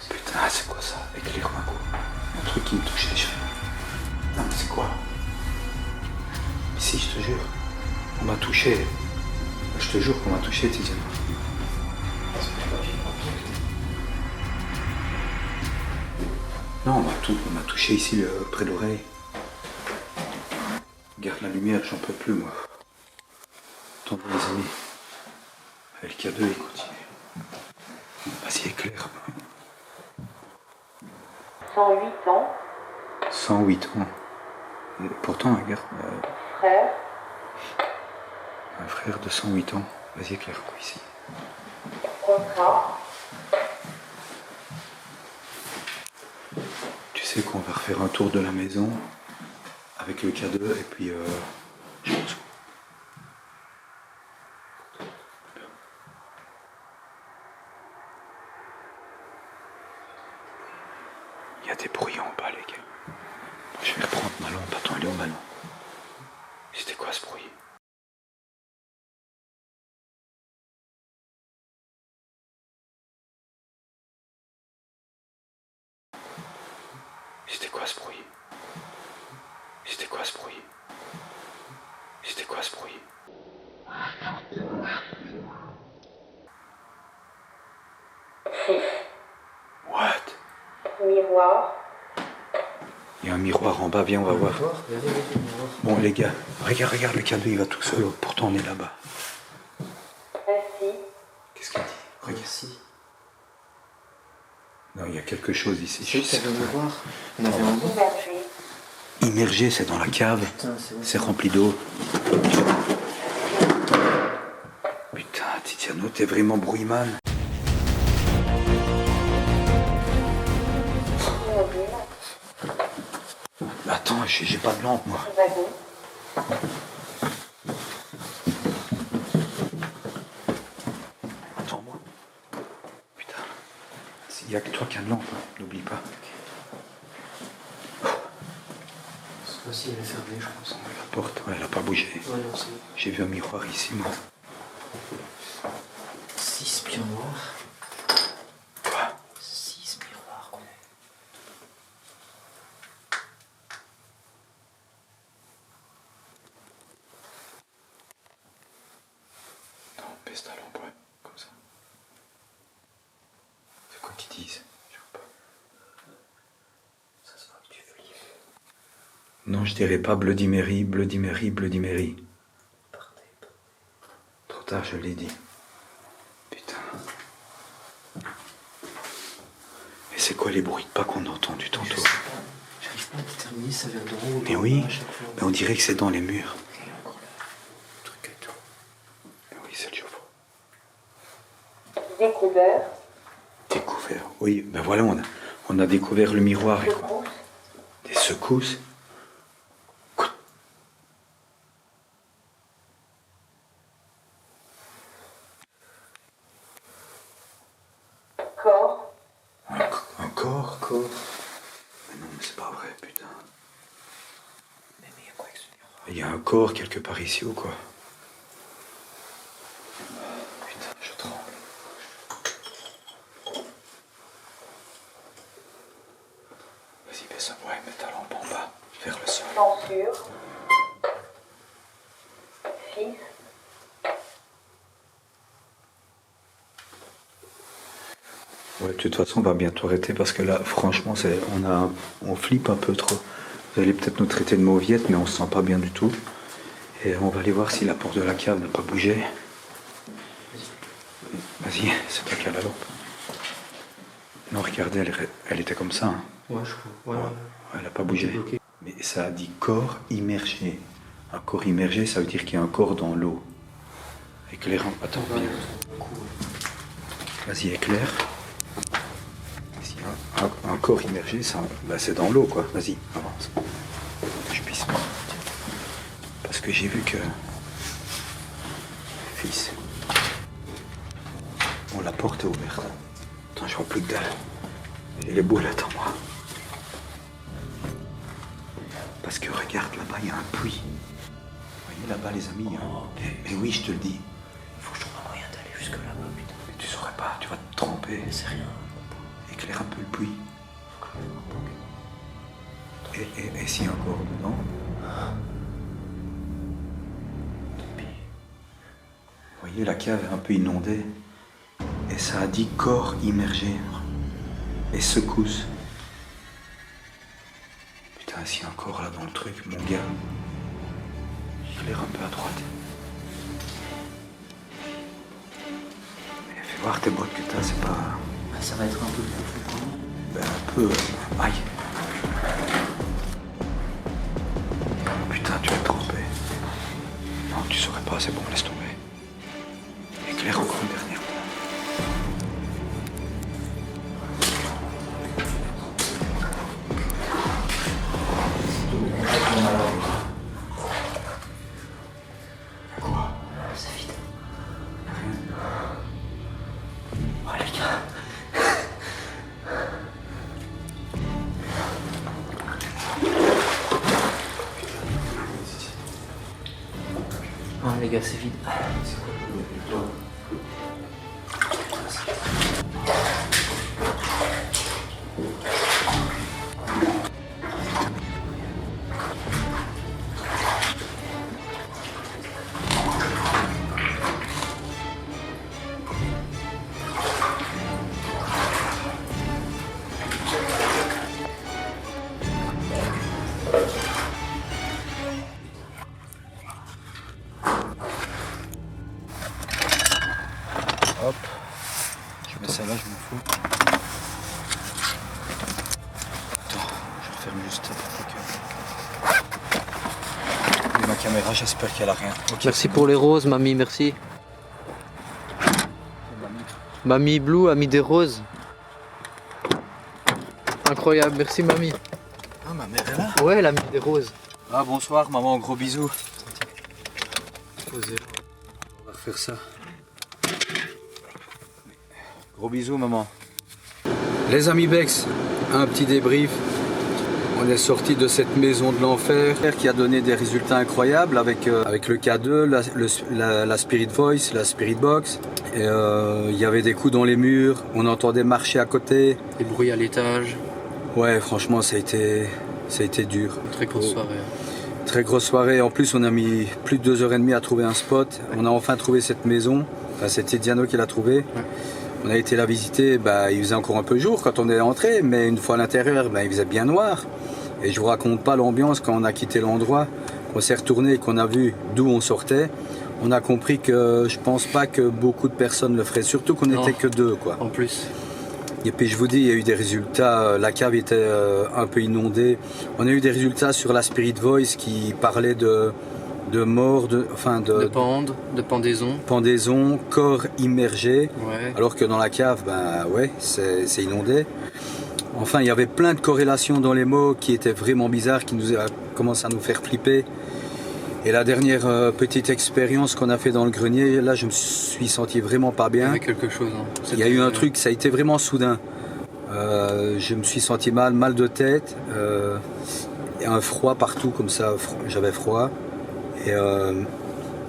Putain, c'est quoi ça? Éclaire-moi quoi? Un truc qui me touche les cheveux. Non mais c'est quoi? Mais si, je te jure. On m'a touché. Je te jure qu'on m'a touché, Tiziana. Non, on m'a touché ici, près de l'oreille. Regarde la lumière, j'en peux plus, moi. Attendez, les amis. Avec le K2, il continue. Vas-y, éclaire. 108 ans. 108 ans. Et pourtant, regarde. Frère. Un frère de 108 ans. Vas-y, éclaire-moi ici. Contrat. Tu sais qu'on va refaire un tour de la maison avec le K2 et puis je pense. Il y a des bruits en bas, les gars. Je vais reprendre ma lampe. Attends, elle est où ma lampe? C'était quoi ce bruit? C'était quoi ce bruit? C'était quoi ce bruit? C'était quoi ce bruit? What? Miroir. Il y a un miroir en bas, viens, on va voir. Bon, les gars, regarde, le K2, il va tout seul. Pourtant, on est là-bas. Assis. Qu'est-ce qu'il dit? Regarde. Ici. Non, il y a quelque chose ici. Tu sais que t'avais un miroir? On avait un miroir. Immergé. Immergé, c'est dans la cave. Putain, c'est bon. C'est rempli d'eau. Putain, Tiziano, t'es vraiment brouillman. Immobile. Attends. Attends, j'ai pas de lampe moi. wagon, Attends-moi. Putain. Il y a que toi qui as de lampe, hein. N'oublie pas. Celle-ci elle est fermée, je pense. La porte, ouais, elle a pas bougé. Ouais, non, c'est bon. J'ai vu un miroir ici, moi. 6 pieds noirs. Quoi? 6 miroirs, quoi. Non, baisse ta lampe, ouais, comme ça. C'est quoi qu'ils disent? Je vois pas. Ça se voit que tu flippes. Non, je dirais pas Bloody Mary, Bloody Mary, Bloody Mary. Partez. Trop tard, je l'ai dit. Putain. Mais c'est quoi les bruits de pas qu'on a entendus Je tantôt? sais pas. J'arrive pas à déterminer si ça vient d'en haut ou Mais d'en oui, bas à chaque fois. mais on dirait que c'est dans les murs. Et encore là, le truc et tout. Mais oui, c'est le chauffe. découvert, Découvert. Oui, ben voilà, on a découvert le miroir. Et quoi? secousse, Des secousses. Quoi? corps, Un corps? Corps. Mais non, mais c'est pas vrai, putain. Mais il y a quoi avec ce miroir? Il y a un corps quelque part ici ou quoi? Putain, je tremble. Vas-y, baisse ça, ouais, mets ta lampe en bas, vers le sol. censure, fils, Ouais, de toute façon, on va bientôt arrêter parce que là, franchement, on flippe un peu trop. Vous allez peut-être nous traiter de mauviettes, mais on se sent pas bien du tout. Et on va aller voir si la porte de la cave n'a pas bougé. Vas-y, c'est toi qui as la lampe. Non, regardez, elle était comme ça. Hein. Ouais, je crois. Ouais. Elle n'a pas bougé. Bloqué. Mais ça a dit corps immergé. Un corps immergé, ça veut dire qu'il y a un corps dans l'eau. Éclairant. Attends, Ouais, viens. cool. Vas-y, éclaire. S'il y a un corps immergé, ça, bah, c'est dans l'eau, quoi. Vas-y, avance. Je pisse pas. Parce que j'ai vu que... Fils. Bon, la porte est ouverte. Attends, je vois plus que dalle. Et les boules, attends-moi. Parce que regarde, là-bas, il y a un puits. Vous voyez là-bas, les amis, mais oui, je te le dis. Il faut que je trouve un moyen d'aller jusque là-bas, putain. Mais tu saurais pas, tu vas te tremper. Mais c'est rien. Éclaire un peu le puits. Et s'il y a un corps dedans? Vous voyez, la cave est un peu inondée. Et ça a dit corps immergé. Et secousse. Putain, s'il y a un corps là dans le truc, mon gars. Éclaire un peu à droite. Mais fais voir tes bottes que t'as, c'est pas... Ah, ça va être un peu plus profond. Ben, un peu... Aïe. Putain, tu vas te tromper. Non, tu saurais pas, c'est bon, laisse tomber. Éclaire encore une dernière. Quoi? C'est vide. Oh les gars. Oh les gars, c'est vide. Hop. Je mets ça là, je m'en fous. Attends, je referme juste ça pour que... Et ma caméra, j'espère qu'elle a rien. Ok, Merci c'est pour les roses, mamie, merci. bon. Mamie Blue a mis des roses. Incroyable, merci mamie. Ah, ma mère est là. Ouais, elle a mis des roses. Ah bonsoir maman, gros bisous. Posez. On va refaire ça. Gros bisous maman. Les amis Bex, un petit débrief. On est sorti de cette maison de l'enfer qui a donné des résultats incroyables avec le K2, la Spirit Voice, la Spirit Box. Et, il y avait des coups dans les murs, on entendait marcher à côté. Des bruits à l'étage. Ouais, franchement, ça a été dur. Une très grosse soirée. Très grosse soirée. En plus, on a mis plus de 2h30 à trouver un spot. On a enfin trouvé cette maison. Enfin, c'était Diano qui l'a trouvée. Ouais. On a été la visiter, il faisait encore un peu jour quand on est entré, mais une fois à l'intérieur, il faisait bien noir. Et je vous raconte pas l'ambiance quand on a quitté l'endroit, qu'on s'est retourné et qu'on a vu d'où on sortait. On a compris que je pense pas que beaucoup de personnes le feraient, surtout qu'on n'était que deux, quoi. En plus. Et puis je vous dis, il y a eu des résultats, la cave était un peu inondée. On a eu des résultats sur la Spirit Voice qui parlait de mort, de pendaison. Pendaison, corps immergé. Ouais. Alors que dans la cave, ouais, c'est inondé. Enfin, il y avait plein de corrélations dans les mots qui étaient vraiment bizarres, qui nous a commencé à nous faire flipper. Et la dernière petite expérience qu'on a fait dans le grenier, là, je me suis senti vraiment pas bien. Il y avait quelque chose. Hein. Il y a eu un truc, ça a été vraiment soudain. Je me suis senti mal de tête, et un froid partout comme ça, j'avais froid. Et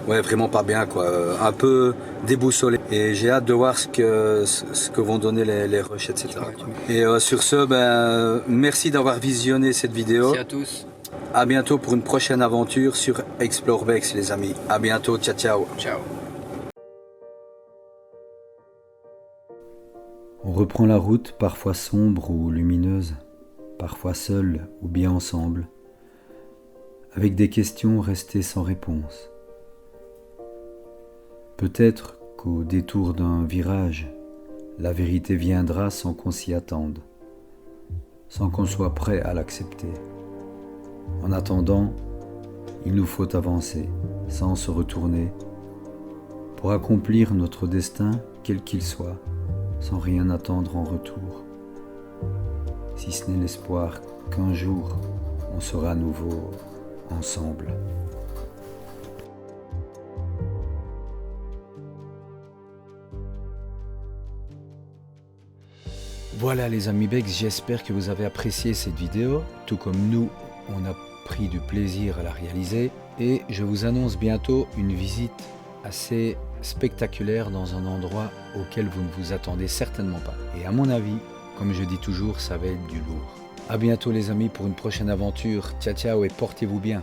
ouais, vraiment pas bien, quoi. Un peu déboussolé. Et j'ai hâte de voir ce que vont donner les rushs, etc. Et sur ce, merci d'avoir visionné cette vidéo. Merci à tous. À bientôt pour une prochaine aventure sur Explore Bex, les amis. À bientôt, ciao ciao. Ciao. On reprend la route, parfois sombre ou lumineuse, parfois seul ou bien ensemble, avec des questions restées sans réponse. Peut-être qu'au détour d'un virage, la vérité viendra sans qu'on s'y attende, sans qu'on soit prêt à l'accepter. En attendant, il nous faut avancer, sans se retourner, pour accomplir notre destin, quel qu'il soit, sans rien attendre en retour, si ce n'est l'espoir qu'un jour, on sera à nouveau ensemble. Voilà les amis Bex, j'espère que vous avez apprécié cette vidéo, tout comme nous, on a pris du plaisir à la réaliser et je vous annonce bientôt une visite assez spectaculaire dans un endroit auquel vous ne vous attendez certainement pas. Et à mon avis, comme je dis toujours, ça va être du lourd. À bientôt les amis pour une prochaine aventure. Ciao ciao et portez-vous bien.